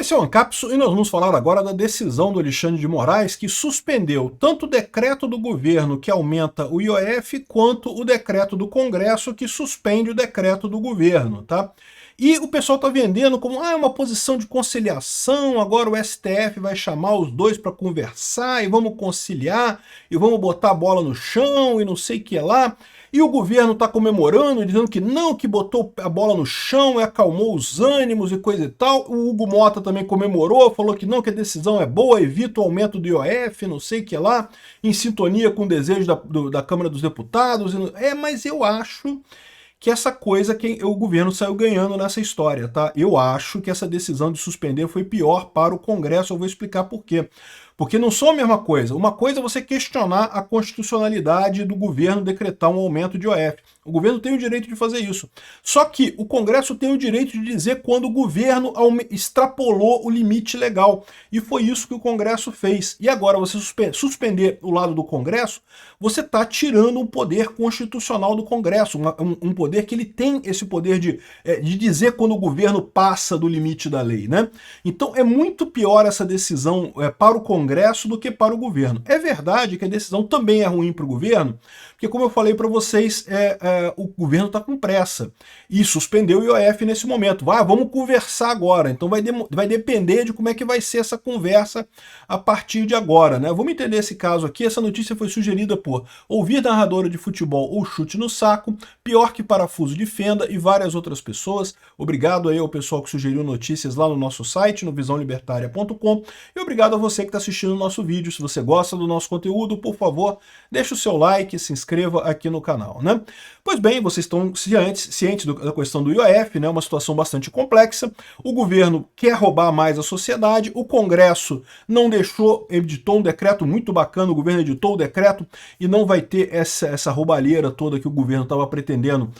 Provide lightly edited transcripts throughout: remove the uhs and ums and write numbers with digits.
Esse é o Ancapso e nós vamos falar agora da decisão do Alexandre de Moraes que suspendeu tanto o decreto do governo que aumenta o IOF quanto o decreto do Congresso que suspende o decreto do governo, tá? E o pessoal está vendendo como uma posição de conciliação, agora o STF vai chamar os dois para conversar e vamos conciliar e vamos botar a bola no chão e não sei o que lá. E o governo está comemorando, dizendo que não, que botou a bola no chão e acalmou os ânimos e coisa e tal. O Hugo Mota também comemorou, falou que não, que a decisão é boa, evita o aumento do IOF, não sei o que lá, em sintonia com o desejo da Câmara dos Deputados. Mas eu acho que essa coisa que o governo saiu ganhando nessa história, tá? Eu acho que essa decisão de suspender foi pior para o Congresso, eu vou explicar por quê. Porque não são a mesma coisa. Uma coisa é você questionar a constitucionalidade do governo decretar um aumento de IOF. O governo tem o direito de fazer isso. Só que o Congresso tem o direito de dizer quando o governo extrapolou o limite legal. E foi isso que o Congresso fez. E agora você suspender o lado do Congresso, você está tirando um poder constitucional do Congresso, um poder que ele tem esse poder de dizer quando o governo passa do limite da lei, né? Então é muito pior essa decisão para o Congresso do que para o governo. É verdade que a decisão também é ruim para o governo, porque como eu falei para vocês, o governo está com pressa e suspendeu o IOF nesse momento. Vamos conversar agora, então vai depender de como é que vai ser essa conversa a partir de agora, né? Vamos entender esse caso aqui. Essa notícia foi sugerida por Ouvir Narradora de Futebol ou Chute no Saco, Pior que Parafuso de Fenda e várias outras pessoas. Obrigado aí ao pessoal que sugeriu notícias lá no nosso site, no visãolibertaria.com, e obrigado a você que está assistindo o nosso vídeo. Se você gosta do nosso conteúdo, por favor, deixe o seu like e se inscreva aqui no canal, né? Pois bem, vocês estão cientes da questão do IOF, né? Uma situação bastante complexa. O governo quer roubar mais a sociedade, o Congresso não deixou, editou um decreto muito bacana, o governo editou o decreto e não vai ter essa roubalheira toda que o governo estava pretendendo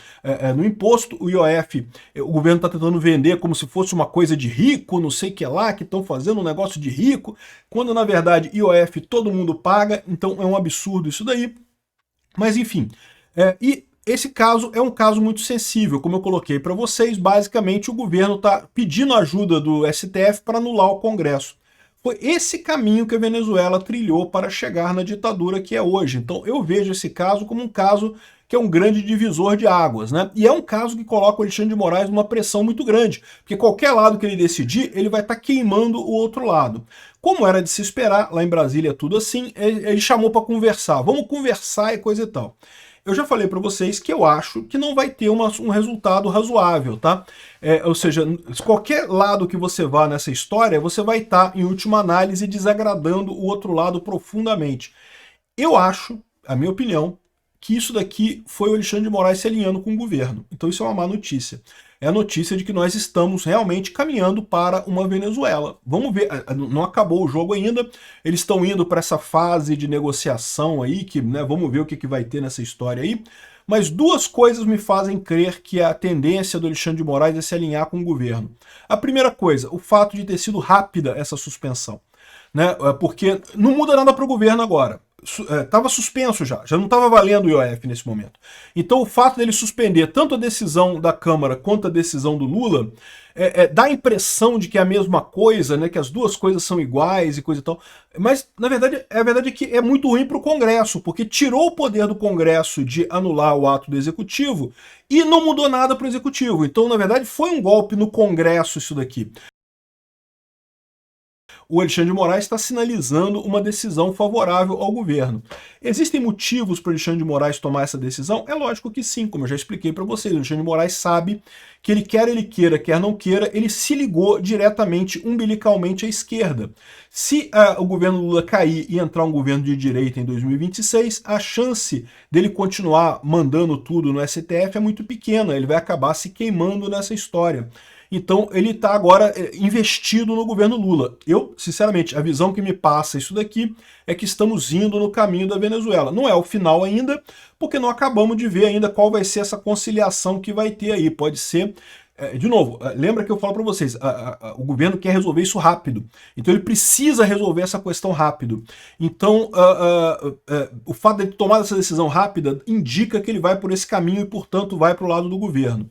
no imposto. O IOF, o governo está tentando vender como se fosse uma coisa de rico, não sei o que lá, que estão fazendo um negócio de rico, quando na verdade IOF todo mundo paga, então é um absurdo isso daí. Mas enfim, e esse caso é um caso muito sensível, como eu coloquei para vocês. Basicamente o governo está pedindo ajuda do STF para anular o Congresso. Foi esse caminho que a Venezuela trilhou para chegar na ditadura que é hoje. Então eu vejo esse caso como um caso que é um grande divisor de águas, né? E é um caso que coloca o Alexandre de Moraes numa pressão muito grande, porque qualquer lado que ele decidir, ele vai estar queimando o outro lado. Como era de se esperar, lá em Brasília é tudo assim, ele chamou para conversar. Vamos conversar e coisa e tal. Eu já falei para vocês que eu acho que não vai ter um resultado razoável, tá? Ou seja, qualquer lado que você vá nessa história, você vai estar, em última análise, desagradando o outro lado profundamente. Eu acho, a minha opinião, que isso daqui foi o Alexandre de Moraes se alinhando com o governo. Então isso é uma má notícia. É a notícia de que nós estamos realmente caminhando para uma Venezuela. Vamos ver, não acabou o jogo ainda, eles estão indo para essa fase de negociação aí, que, né, vamos ver o que vai ter nessa história aí. Mas duas coisas me fazem crer que a tendência do Alexandre de Moraes é se alinhar com o governo. A primeira coisa, o fato de ter sido rápida essa suspensão, né, porque não muda nada para o governo agora. Estava suspenso já não estava valendo o IOF nesse momento. Então o fato dele suspender tanto a decisão da Câmara quanto a decisão do Lula dá a impressão de que é a mesma coisa, né, que as duas coisas são iguais e coisa e tal, mas na verdade a verdade é que é muito ruim para o Congresso, porque tirou o poder do Congresso de anular o ato do Executivo e não mudou nada para o Executivo. Então na verdade foi um golpe no Congresso isso daqui. O Alexandre de Moraes está sinalizando uma decisão favorável ao governo. Existem motivos para o Alexandre de Moraes tomar essa decisão? É lógico que sim, como eu já expliquei para vocês. O Alexandre de Moraes sabe que ele queira, quer não queira, ele se ligou diretamente, umbilicalmente à esquerda. Se o governo Lula cair e entrar um governo de direita em 2026, a chance dele continuar mandando tudo no STF é muito pequena, ele vai acabar se queimando nessa história. Então ele está agora investido no governo Lula. Eu, sinceramente, a visão que me passa isso daqui é que estamos indo no caminho da Venezuela. Não é o final ainda, porque não acabamos de ver ainda qual vai ser essa conciliação que vai ter aí. Pode ser, de novo, lembra que eu falo para vocês, o governo quer resolver isso rápido. Então ele precisa resolver essa questão rápido. Então o fato de ele tomar essa decisão rápida indica que ele vai por esse caminho e, portanto, vai para o lado do governo.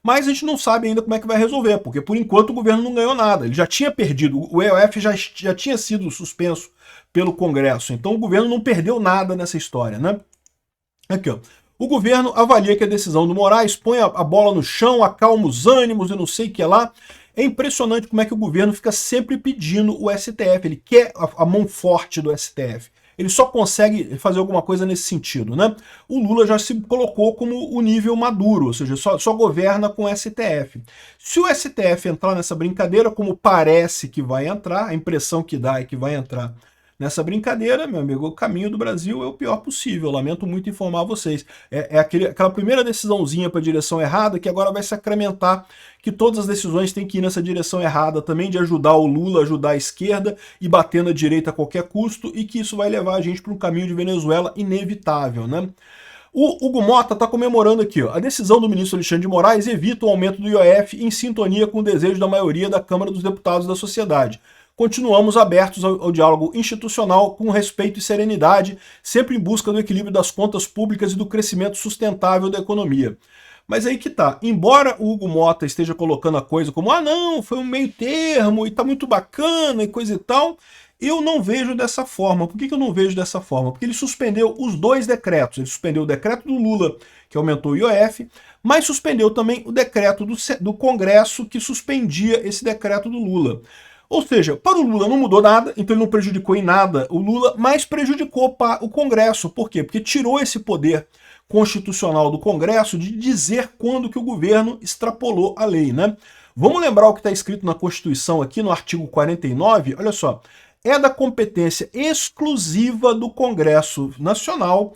mas a gente não sabe ainda como é que vai resolver, porque por enquanto o governo não ganhou nada, ele já tinha perdido, o EOF já tinha sido suspenso pelo Congresso, então o governo não perdeu nada nessa história, né? Aqui, ó. O governo avalia que a decisão do Moraes põe a bola no chão, acalma os ânimos e não sei o que lá. É impressionante como é que o governo fica sempre pedindo o STF, ele quer a mão forte do STF. Ele só consegue fazer alguma coisa nesse sentido, né? O Lula já se colocou como o nível maduro, ou seja, só governa com o STF. Se o STF entrar nessa brincadeira, como parece que vai entrar, a impressão que dá é que vai entrar nessa brincadeira, meu amigo, o caminho do Brasil é o pior possível. Lamento muito informar vocês. Aquela primeira decisãozinha para a direção errada que agora vai sacramentar que todas as decisões têm que ir nessa direção errada também, de ajudar o Lula, ajudar a esquerda e bater na direita a qualquer custo, e que isso vai levar a gente para um caminho de Venezuela inevitável, né? O Hugo Mota está comemorando aqui, ó. A decisão do ministro Alexandre de Moraes evita o aumento do IOF em sintonia com o desejo da maioria da Câmara dos Deputados da sociedade. Continuamos abertos ao diálogo institucional com respeito e serenidade, sempre em busca do equilíbrio das contas públicas e do crescimento sustentável da economia. Mas aí que tá, embora o Hugo Mota esteja colocando a coisa como não, foi um meio termo e tá muito bacana e coisa e tal, eu não vejo dessa forma. Por que eu não vejo dessa forma? Porque ele suspendeu os dois decretos. Ele suspendeu o decreto do Lula, que aumentou o IOF, mas suspendeu também o decreto do Congresso, que suspendia esse decreto do Lula. Ou seja, para o Lula não mudou nada, então ele não prejudicou em nada o Lula, mas prejudicou para o Congresso. Por quê? Porque tirou esse poder constitucional do Congresso de dizer quando que o governo extrapolou a lei, né? Vamos lembrar o que está escrito na Constituição aqui no artigo 49, olha só, é da competência exclusiva do Congresso Nacional.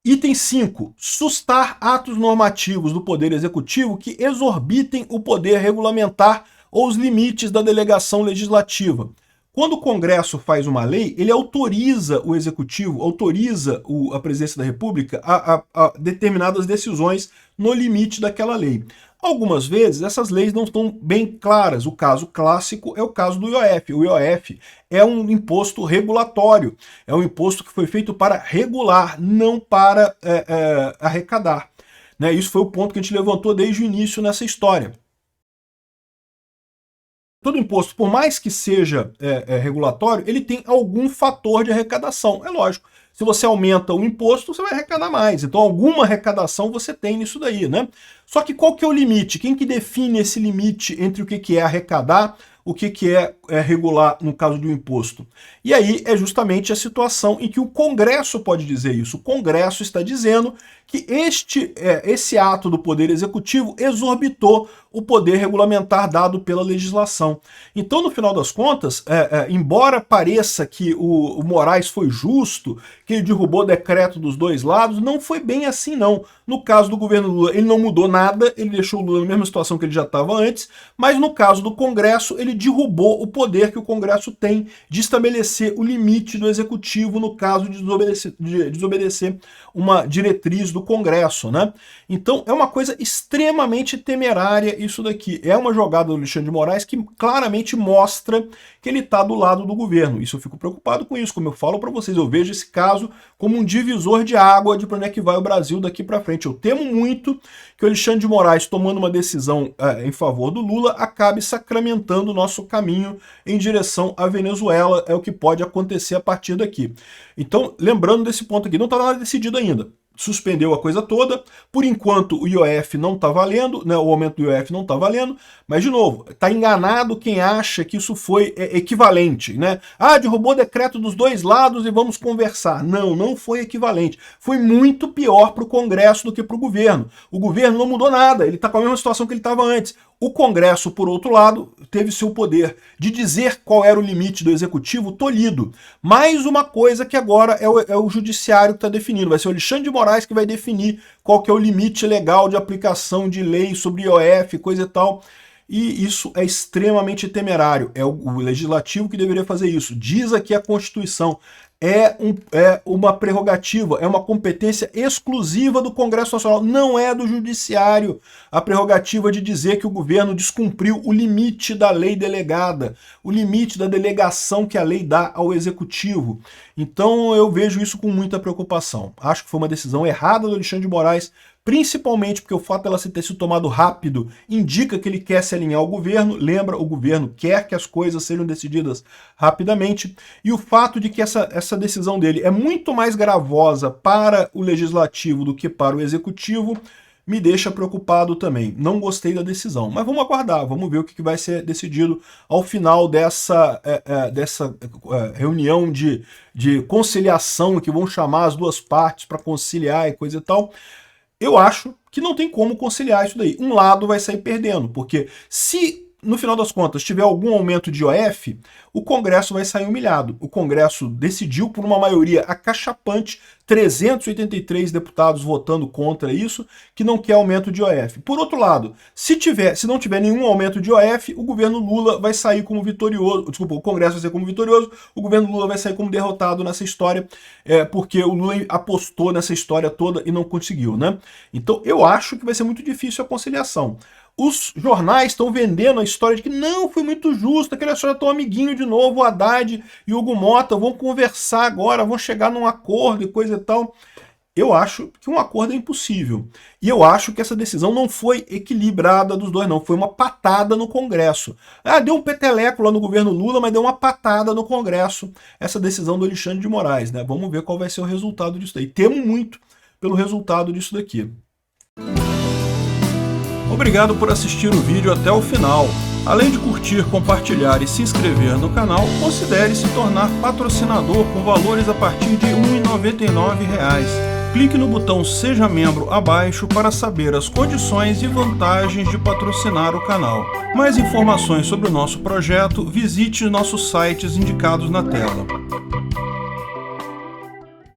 Item 5. Sustar atos normativos do Poder Executivo que exorbitem o poder regulamentar ou os limites da delegação legislativa. Quando o Congresso faz uma lei, ele autoriza o Executivo, autoriza a Presidência da República a determinadas decisões no limite daquela lei. Algumas vezes essas leis não estão bem claras. O caso clássico é o caso do IOF. O IOF é um imposto regulatório, é um imposto que foi feito para regular, não para arrecadar. Né? Isso foi o ponto que a gente levantou desde o início nessa história. Todo imposto, por mais que seja regulatório, ele tem algum fator de arrecadação. É lógico, se você aumenta o imposto, você vai arrecadar mais. Então alguma arrecadação você tem nisso daí, né? Só que qual que é o limite? Quem que define esse limite entre o que é arrecadar, o que é regular no caso do imposto? E aí é justamente a situação em que o Congresso pode dizer isso. O Congresso está dizendo que esse ato do Poder Executivo exorbitou o poder regulamentar dado pela legislação. Então, no final das contas, embora pareça que o Moraes foi justo, que ele derrubou o decreto dos dois lados, não foi bem assim não. No caso do governo Lula, ele não mudou nada, ele deixou o Lula na mesma situação que ele já estava antes, mas no caso do Congresso, ele derrubou o poder que o Congresso tem de estabelecer o limite do Executivo no caso de desobedecer uma diretriz do Congresso, né? Então é uma coisa extremamente temerária isso daqui. É uma jogada do Alexandre de Moraes que claramente mostra que ele está do lado do governo. Isso eu fico preocupado com isso, como eu falo para vocês, eu vejo esse caso como um divisor de água de para onde é que vai o Brasil daqui para frente. Eu temo muito que o Alexandre de Moraes, tomando uma decisão em favor do Lula, acabe sacramentando o nosso caminho em direção à Venezuela. É o que pode acontecer a partir daqui. Então, lembrando desse ponto aqui, não está nada decidido ainda. Suspendeu a coisa toda, por enquanto o IOF não está valendo, né, o aumento do IOF não está valendo, mas de novo, está enganado quem acha que isso foi equivalente, né? Derrubou o decreto dos dois lados e vamos conversar. Não, não foi equivalente. Foi muito pior para o Congresso do que para o governo. O governo não mudou nada, ele está com a mesma situação que ele estava antes. O Congresso, por outro lado, teve seu poder de dizer qual era o limite do Executivo tolhido. Mais uma coisa que agora é o Judiciário que está definindo. Vai ser o Alexandre de Moraes que vai definir qual que é o limite legal de aplicação de lei sobre IOF, coisa e tal. E isso é extremamente temerário. É o Legislativo que deveria fazer isso. Diz aqui a Constituição. é uma prerrogativa, é uma competência exclusiva do Congresso Nacional, não é do Judiciário a prerrogativa de dizer que o governo descumpriu o limite da lei delegada, o limite da delegação que a lei dá ao Executivo. Então eu vejo isso com muita preocupação. Acho que foi uma decisão errada do Alexandre de Moraes, principalmente porque o fato dela ter sido tomado rápido indica que ele quer se alinhar ao governo. Lembra, o governo quer que as coisas sejam decididas rapidamente, e o fato de que essa decisão dele é muito mais gravosa para o Legislativo do que para o Executivo me deixa preocupado também. Não gostei da decisão, mas vamos aguardar, vamos ver o que vai ser decidido ao final dessa reunião de conciliação, que vão chamar as duas partes para conciliar e coisa e tal. Eu acho que não tem como conciliar isso daí. Um lado vai sair perdendo, porque se no final das contas tiver algum aumento de IOF, o Congresso vai sair humilhado. O Congresso decidiu por uma maioria acachapante, 383 deputados votando contra isso, que não quer aumento de IOF. Por outro lado, se não tiver nenhum aumento de IOF, o governo Lula vai sair como vitorioso, desculpa, o Congresso vai sair como vitorioso, o governo Lula vai sair como derrotado nessa história, porque o Lula apostou nessa história toda e não conseguiu, né? Então eu acho que vai ser muito difícil a conciliação. Os jornais estão vendendo a história de que não, foi muito justo, aquele história tão amiguinho de novo, o Haddad e o Hugo Mota vão conversar agora, vão chegar num acordo e coisa e tal. Eu acho que um acordo é impossível. E eu acho que essa decisão não foi equilibrada dos dois, não. Foi uma patada no Congresso. Ah, deu um peteleco lá no governo Lula, mas deu uma patada no Congresso, essa decisão do Alexandre de Moraes, né? Vamos ver qual vai ser o resultado disso daí. Temo muito pelo resultado disso daqui. Obrigado por assistir o vídeo até o final. Além de curtir, compartilhar e se inscrever no canal, considere se tornar patrocinador com valores a partir de R$ 1,99. Clique no botão Seja Membro abaixo para saber as condições e vantagens de patrocinar o canal. Mais informações sobre o nosso projeto, visite nossos sites indicados na tela.